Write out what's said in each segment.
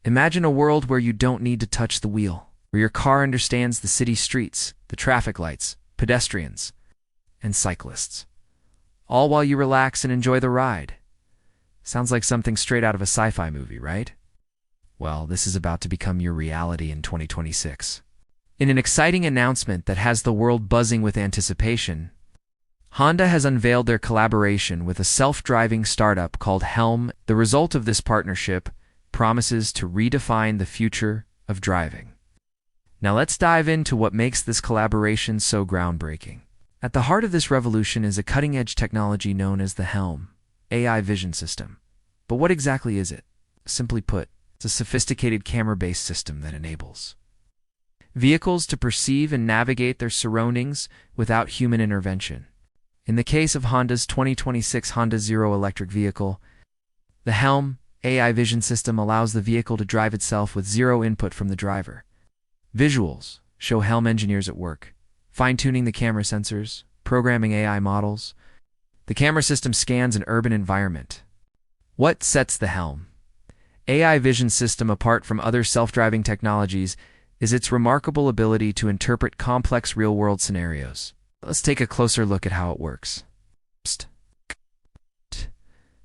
Imagine a world where you don't need to touch the wheel, where your car understands the city streets, the traffic lights, pedestrians, and cyclists, all while you relax and enjoy the ride. Sounds like something straight out of a sci-fi movie, right? Well, this is about to become your reality in 2026. In an exciting announcement that has the world buzzing with anticipation, Honda has unveiled their collaboration with a self-driving startup called Helm. The result of this partnership promises to redefine the future of driving. Now let's dive into what makes this collaboration so groundbreaking. At the heart of this revolution is a cutting-edge technology known as the Helm.ai Vision System. But what exactly is it? Simply put, it's a sophisticated camera-based system that enables vehicles to perceive and navigate their surroundings without human intervention. In the case of Honda's 2026 Honda Zero electric vehicle, the Helm.ai Vision System allows the vehicle to drive itself with zero input from the driver. Visuals show Helm engineers at work, fine-tuning the camera sensors, programming AI models. The camera system scans an urban environment. What sets the Helm.ai Vision System apart from other self-driving technologies is its remarkable ability to interpret complex real-world scenarios. Let's take a closer look at how it works.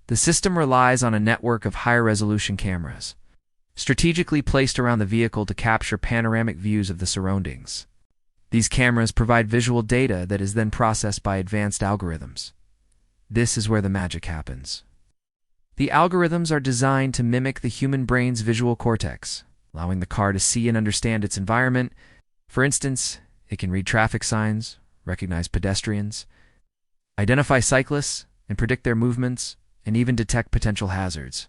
The system relies on a network of high-resolution cameras, strategically placed around the vehicle to capture panoramic views of the surroundings. These cameras provide visual data that is then processed by advanced algorithms. This is where the magic happens. The algorithms are designed to mimic the human brain's visual cortex, allowing the car to see and understand its environment. For instance, it can read traffic signs, recognize pedestrians, identify cyclists, and predict their movements, and even detect potential hazards.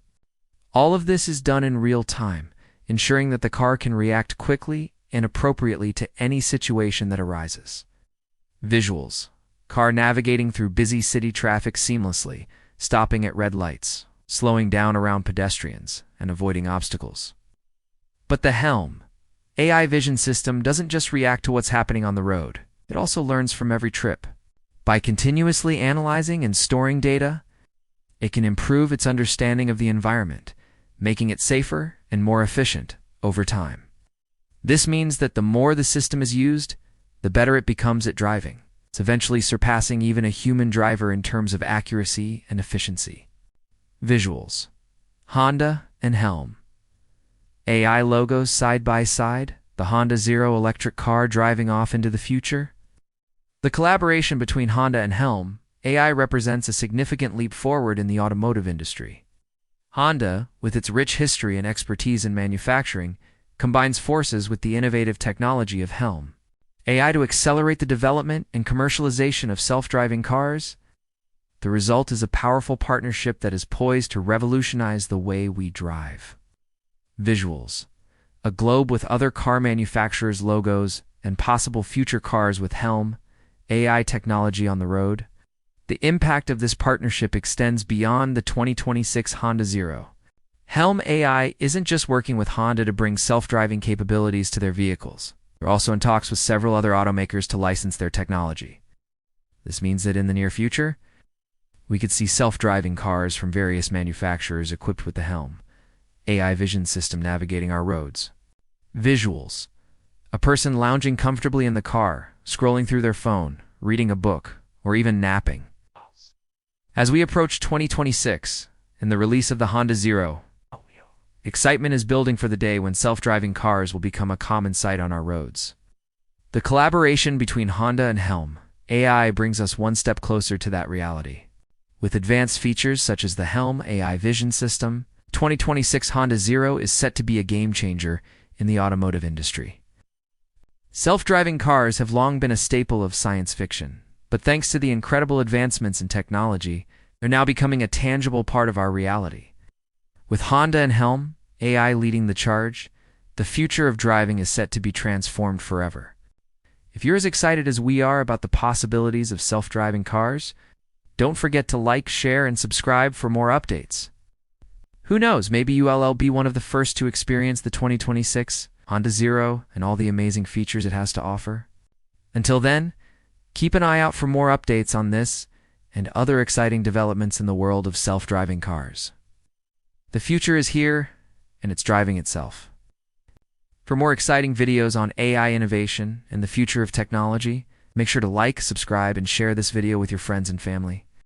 All of this is done in real time, ensuring that the car can react quickly and appropriately to any situation that arises. Visuals: car navigating through busy city traffic seamlessly, stopping at red lights, slowing down around pedestrians, and avoiding obstacles. But the Helm.ai Vision System doesn't just react to what's happening on the road. It also learns from every trip. By continuously analyzing and storing data, it can improve its understanding of the environment, making it safer and more efficient over time. This means that the more the system is used, the better it becomes at driving. It's eventually surpassing even a human driver in terms of accuracy and efficiency. Visuals: Honda and Helm. AI logos side by side, the Honda Zero electric car driving off into the future. The collaboration between Honda and Helm.ai represents a significant leap forward in the automotive industry. Honda, with its rich history and expertise in manufacturing, combines forces with the innovative technology of Helm.ai to accelerate the development and commercialization of self-driving cars. The result is a powerful partnership that is poised to revolutionize the way we drive. Visuals: a globe with other car manufacturers' logos and possible future cars with Helm.ai technology on the road. The impact of this partnership extends beyond the 2026 Honda Zero. Helm.ai isn't just working with Honda to bring self-driving capabilities to their vehicles. They're also in talks with several other automakers to license their technology. This means that in the near future, we could see self-driving cars from various manufacturers equipped with the Helm.ai Vision System navigating our roads. Visuals: a person lounging comfortably in the car, scrolling through their phone, reading a book, or even napping. As we approach 2026 and the release of the Honda Zero, excitement is building for the day when self-driving cars will become a common sight on our roads. The collaboration between Honda and Helm.ai brings us one step closer to that reality. With advanced features such as the Helm.ai Vision System, 2026 Honda Zero is set to be a game-changer in the automotive industry. Self-driving cars have long been a staple of science fiction, but thanks to the incredible advancements in technology, they're now becoming a tangible part of our reality. With Honda and Helm.ai leading the charge, the future of driving is set to be transformed forever. If you're as excited as we are about the possibilities of self-driving cars, don't forget to like, share, and subscribe for more updates. Who knows, maybe you'll be one of the first to experience the 2026 Honda Zero and all the amazing features it has to offer. Until then, keep an eye out for more updates on this and other exciting developments in the world of self-driving cars. The future is here, and it's driving itself. For more exciting videos on AI innovation and the future of technology, make sure to like, subscribe, and share this video with your friends and family.